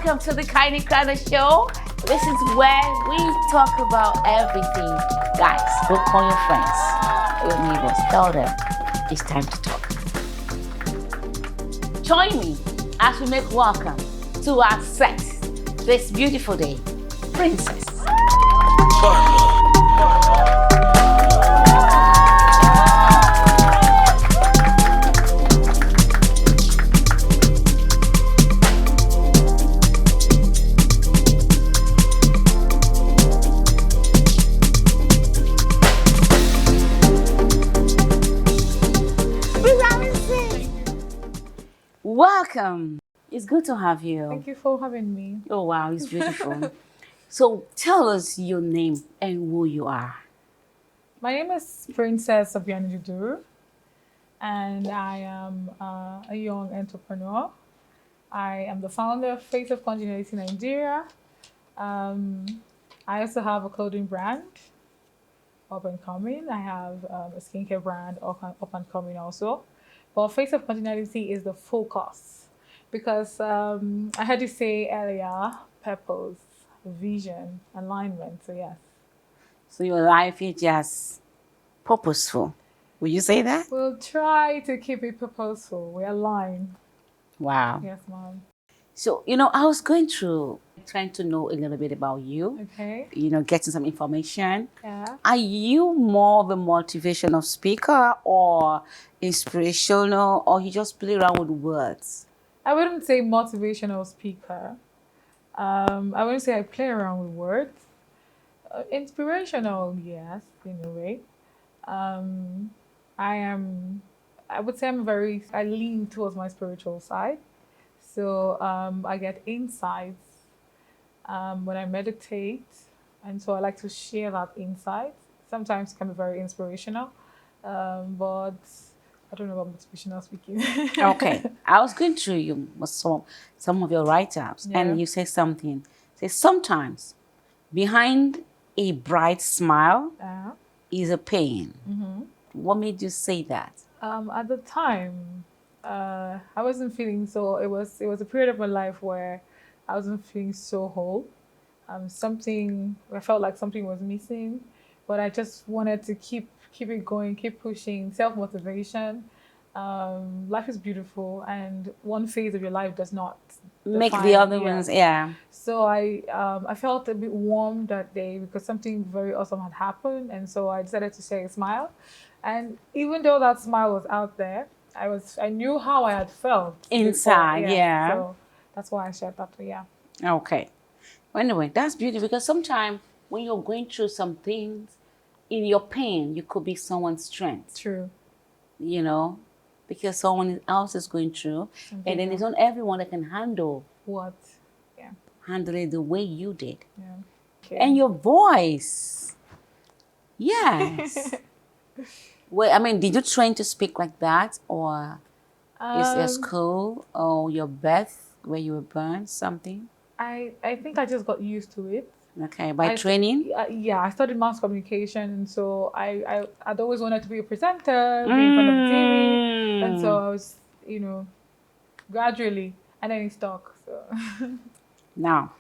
welcome to the Kaine Kranda show. This is where we talk about everything. Guys, go call your friends, your neighbors, tell them it's time to talk. Join me as we make welcome to our set this beautiful day, Princess. Welcome. It's good to have you. Thank you for having me. Oh, wow, it's beautiful. So tell us your name and who you are. My name is Princess Obianuju, and I am a young entrepreneur. I am the founder of Face of Continuity Nigeria. I also have a clothing brand, up and coming. I have a skincare brand, up and coming also. But Face of Continuity is the focus because I heard you say earlier, purpose, vision, alignment. So yes. So your life is just purposeful. Will you say that? We'll try to keep it purposeful. We align. Wow. Yes, ma'am. So, I was trying to know a little bit about you. Okay. Getting some information. Yeah. Are you more of a motivational speaker or inspirational, or you just play around with words? I wouldn't say motivational speaker. I wouldn't say I play around with words. Inspirational, yes, in a way. I would say I lean towards my spiritual side. So I get insights when I meditate. And so I like to share that insight. Sometimes it can be very inspirational, but I don't know about motivational speaking. Okay. I was going through some of your write-ups, and you say something. Say sometimes behind a bright smile is a pain. Mm-hmm. What made you say that? At the time, I wasn't feeling so. It was a period of my life where I wasn't feeling so whole. I felt like something was missing, but I just wanted to keep it going, keep pushing, self-motivation. Life is beautiful, and one phase of your life does not Make the other ones, yeah. So I felt a bit warm that day because something very awesome had happened, and so I decided to share a smile. And even though that smile was out there, I knew how I had felt inside, before, yeah. So that's why I shared that. Yeah. Okay. Well, anyway, that's beautiful because sometimes when you're going through some things, in your pain, you could be someone's strength. True. Because someone else is going through, and then it's not everyone that can handle it the way you did. Yeah. Okay. And your voice, yes. Well, did you train to speak like that, or is it school or your birth where you were born, something? I think I just got used to it. Okay, by training? Yeah, I studied mass communication, and so I'd always wanted to be a presenter, be in front of the TV, and so I was, gradually, and then it stuck. So. Now,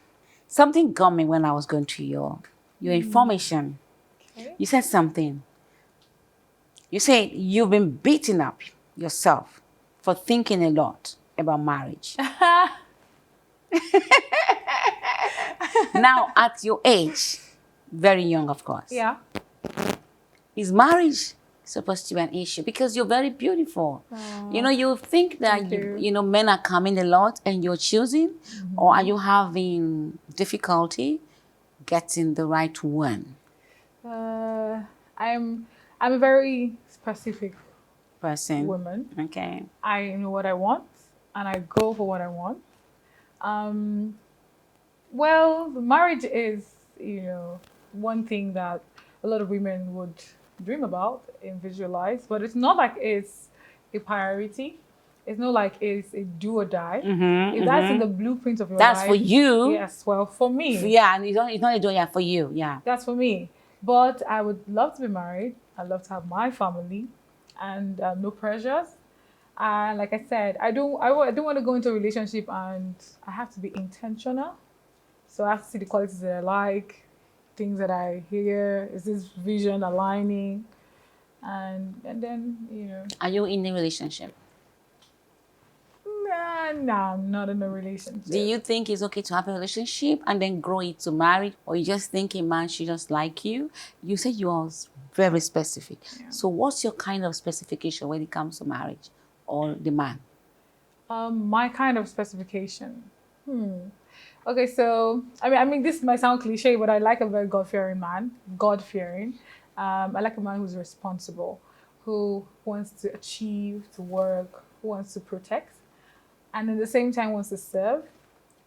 something got me when I was going to your information. Okay. You said something. You said you've been beating up yourself for thinking a lot about marriage. Now, at your age, very young, of course. Yeah. Is marriage supposed to be an issue? Because you're very beautiful. You think that men are coming a lot and you're choosing, or are you having difficulty getting the right one? I'm a very specific woman. Okay. I know what I want, and I go for what I want. Well, marriage is, one thing that a lot of women would dream about and visualize, but it's not like it's a priority. It's not like it's a do or die. If that's in the blueprint of your life. That's for you. Yes, well, for me. Yeah, and it's not a do, for you, yeah. That's for me. But I would love to be married. I'd love to have my family and no pressures. And like I said, I don't want to go into a relationship and I have to be intentional. So I have to see the qualities that I like, things that I hear. Is this vision aligning? And then, Are you in a relationship? nah, I'm not in a Do relationship. you think it's okay to have a relationship and then grow it to marriage? Or you just think a man should just like you? You said you are very specific. Yeah. So what's your kind of specification when it comes to marriage or the man? My kind of specification. Okay, so I mean, this might sound cliche, but I like a very God-fearing man. God-fearing. I like a man who's responsible, who wants to achieve, to work, who wants to protect, and at the same time wants to serve.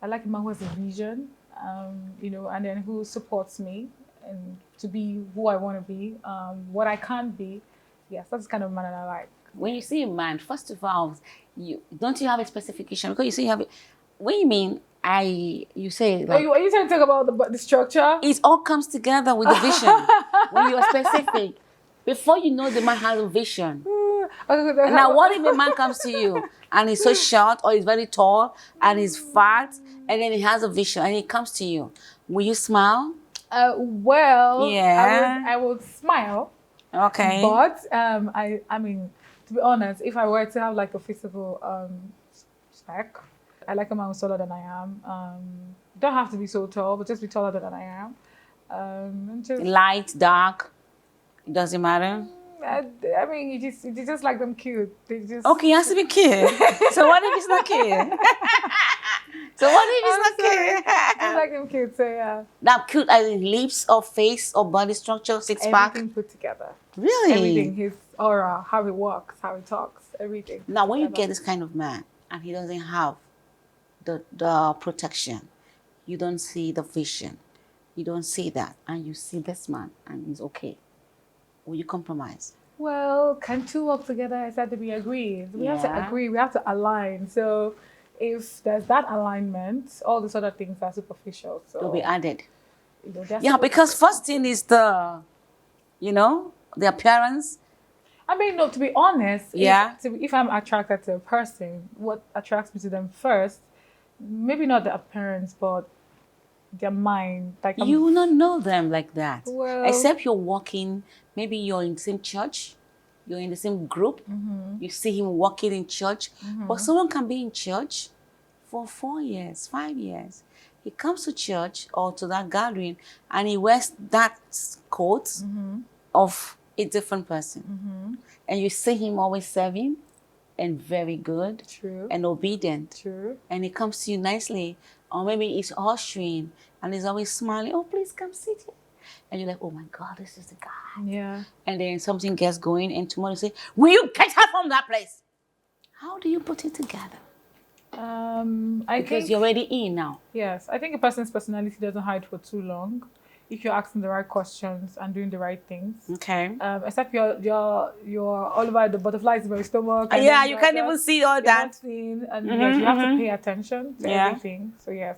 I like a man who has a vision, and then who supports me and to be who I want to be, what I can't be. Yes, that's the kind of man that I like. When you say a man, first of all, you have a specification? Because you say you have it. What you mean? You say like Are you trying to talk about the structure? it all comes together with the vision. When you are specific, before you know the man has a vision. Now, what if a man comes to you and he's so short or he's very tall and he's fat and then he has a vision and he comes to you? Will you smile? Well, Yeah. I would smile, Okay. but I mean, to be honest, if I were to have like a physical spec, I like a man who's taller than I am. Don't have to be so tall, but just be taller than I am. And just Light, dark, it doesn't matter. I mean, you just like them cute. They just Okay, he has to be cute. So what if he's not cute? So what if he's not cute? I like them cute. So yeah, Now, cute as in lips or face or body structure, six pack? everything put together. Really? Everything, his aura, how he walks, how he talks, everything. Now, when you together. get this kind of man and he doesn't have the protection, you don't see the vision, you don't see that, and you see this man and he's okay, will you compromise? Well, can two work together? It said to be agreed. We have to Yeah. agree. We have to align. So if there's that alignment, all these other things are superficial. So They'll be added. they're Yeah, because first thing is the appearance. I mean, no. To be honest, Yeah. if I'm attracted to a person, what attracts me to them first, maybe not the appearance, but their mind. Like You will not know them like that. Well- Except you're walking, maybe you're in the same church, you're in the same group, you see him walking in church. But someone can be in church for 4 years, 5 years. He comes to church or to that gathering and he wears that coat of a different person. And you see him always serving and very good True. and obedient. True. And he comes to you nicely, or maybe he's ushering and he's always smiling. Oh, please come sit here. And you're like, oh my God, this is the guy. Yeah. And then something gets going, and tomorrow you say, will you get her from that place? How do you put it together? I Because think you're already in now. yes. I think a person's personality doesn't hide for too long. If you're asking the right questions and doing the right things. Okay. Except you're all about the butterflies in your stomach. and Yeah, then you you're can't just- even see all you're that. not seeing, and yes, you have to pay attention to Yeah. everything. So yes,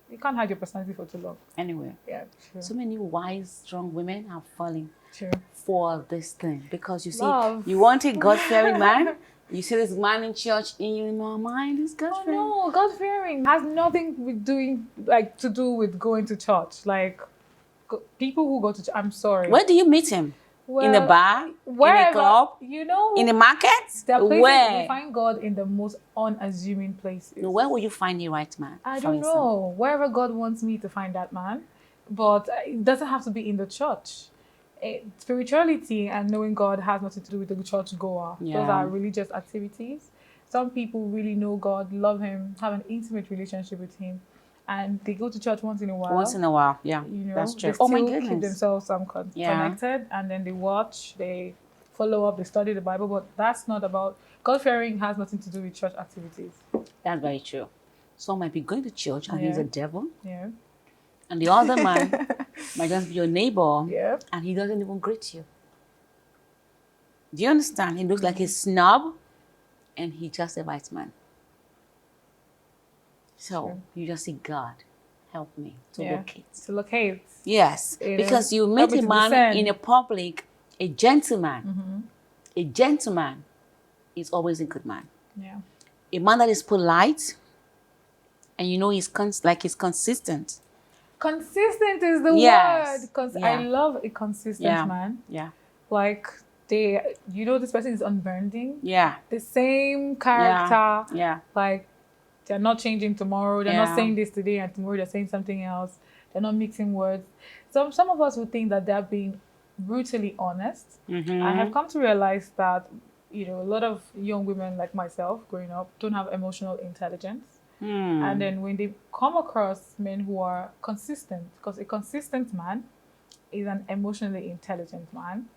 you can't hide your personality for too long. Anyway, Yeah, true. so many wise, strong women are falling True. for this thing because you see, Love. you want a God-fearing man. You see this man in church, in your mind is Oh God-fearing. no, God fearing has nothing to do with going to church. Like people who go to church, I'm sorry. Where do you meet him? In the Well, bar? In a Wherever, club? in In the market? there are places Where? we find God in the most unassuming places. No, where will you find the right man? I for don't instance? know. Wherever God wants me to find that man. But it doesn't have to be in the church. Spirituality and knowing God has nothing to do with the church goer. Those Yeah. are religious activities. Some people really know God, love Him, have an intimate relationship with Him, and they go to church once in a while. Once in a while, yeah. That's true. They Oh my still keep goodness. themselves Yeah. connected, and then they watch, they follow up, they study the Bible. But that's not about God fearing. Has nothing to do with church activities. That's very true. Some might be going to church and he's Yeah. a devil, Yeah. and the other man might just be your neighbor Yeah. and he doesn't even greet you. Do you understand? He looks like a snob and he's just a white man. So True. you just say, God, help me to Yeah. locate. To locate. Yes, You know, because you help meet me a to man discern. in a public, a gentleman, a gentleman is always a good man. Yeah. A man that is polite, and he's consistent. Consistent is the Yes. word. Because I Yeah. love a consistent man. Yeah. Like this person is unbending. Yeah. The same character. Yeah. Like they're not changing tomorrow. They're not Yeah. saying this today and tomorrow they're saying something else. They're not mixing words. Some of us would think that they're being brutally honest. I have come to realize that a lot of young women like myself growing up don't have emotional intelligence. And then when they come across men who are consistent, because a consistent man is an emotionally intelligent man,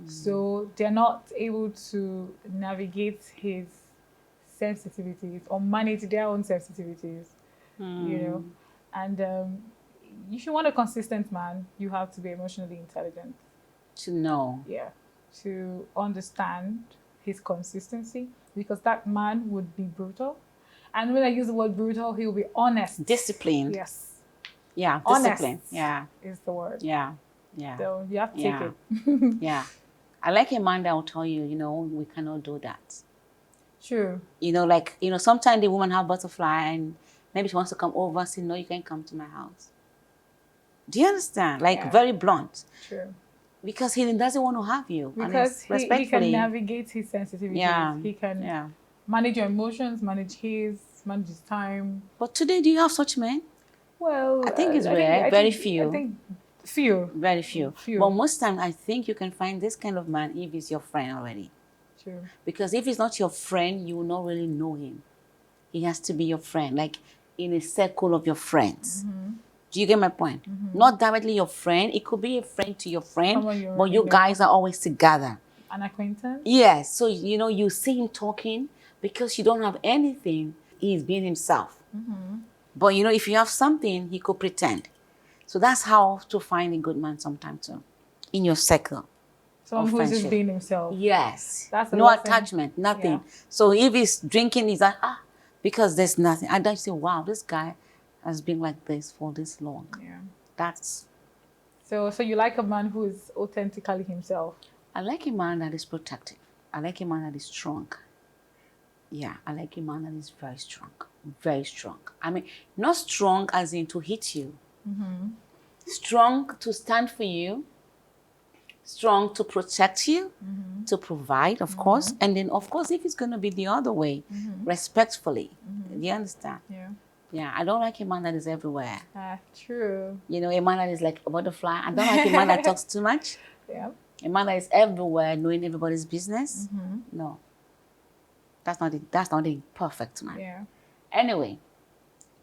so they're not able to navigate his sensitivities or manage their own sensitivities, And if you want a consistent man, you have to be emotionally intelligent. To know. Yeah, to understand his consistency, because that man would be brutal. And when I use the word brutal, he will be honest. Disciplined. Yes. Yeah, honest. discipline. Yeah. Is the word. Yeah. So you have to take it. Yeah. I like a man that will tell you, we cannot do that. True. Sometimes the woman have butterfly and maybe she wants to come over and say, no, you can't come to my house. Do you understand? Very blunt. True. Because he doesn't want to have you. Because he can navigate his sensitivities. Yeah. He can manage your emotions, manage his time. But today, do you have such men? Well, I think it's rare. Very few. I think few. Very few. But most times, I think you can find this kind of man if he's your friend already. True. Because if he's not your friend, you will not really know him. He has to be your friend, like in a circle of your friends. Do you get my point? Not directly your friend. It could be a friend to your friend, but you guys are always together. An acquaintance? Yes. So, you see him talking because you don't have anything. He's being himself. But, if you have something, he could pretend. So that's how to find a good man sometimes too, in your circle. Someone who's just being himself. Yes. That's no attachment, nothing. Yeah. So if he's drinking, he's like, because there's nothing. And then you say, wow, this guy has been like this for this long. Yeah. That's... So you like a man who is authentically himself? I like a man that is protective. I like a man that is strong. Yeah, I like a man that is very strong. Very strong. I mean, not strong as in to hit you. Strong to stand for you. Strong to protect you. To provide, of course. And then, of course, if it's going to be the other way, respectfully. Do you understand? Yeah. Yeah, I don't like a man that is everywhere. True. A man that is like a butterfly. I don't like a man that talks too much. Yeah. A man that is everywhere, knowing everybody's business. No. That's not a perfect man. Yeah. Anyway,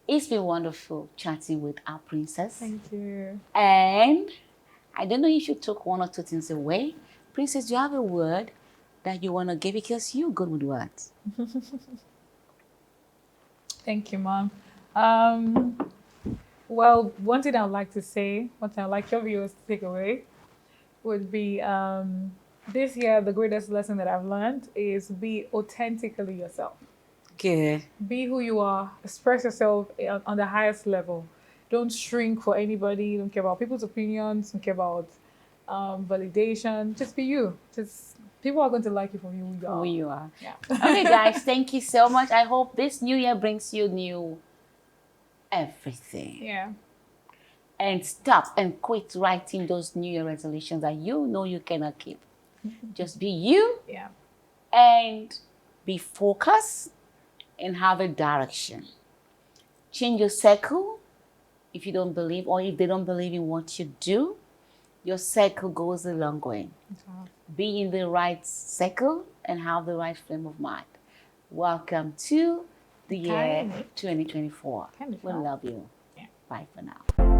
it's been wonderful chatting with our princess. Thank you. And I don't know if you took one or two things away. Princess, do you have a word that you want to give? Because you're good with words. Thank you, Mom. Well, one thing I'd like to say, one thing I'd like your viewers to take away would be this year, the greatest lesson that I've learned is be authentically yourself. Good. Be who you are. Express yourself on the highest level. Don't shrink for anybody. Don't care about people's opinions. Don't care about validation. Just be you. People are going to like you for who you are. Who you are. Yeah. Okay, guys. Thank you so much. I hope this new year brings you new everything. Yeah. And stop and quit writing those New Year resolutions that you know you cannot keep. Just be you. Yeah. And be focused and have a direction. Change your circle if you don't believe, or if they don't believe in what you do. Your circle goes a long way. Be in the right circle and have the right frame of mind. Welcome to the year 2024. We love you. Yeah. Bye for now.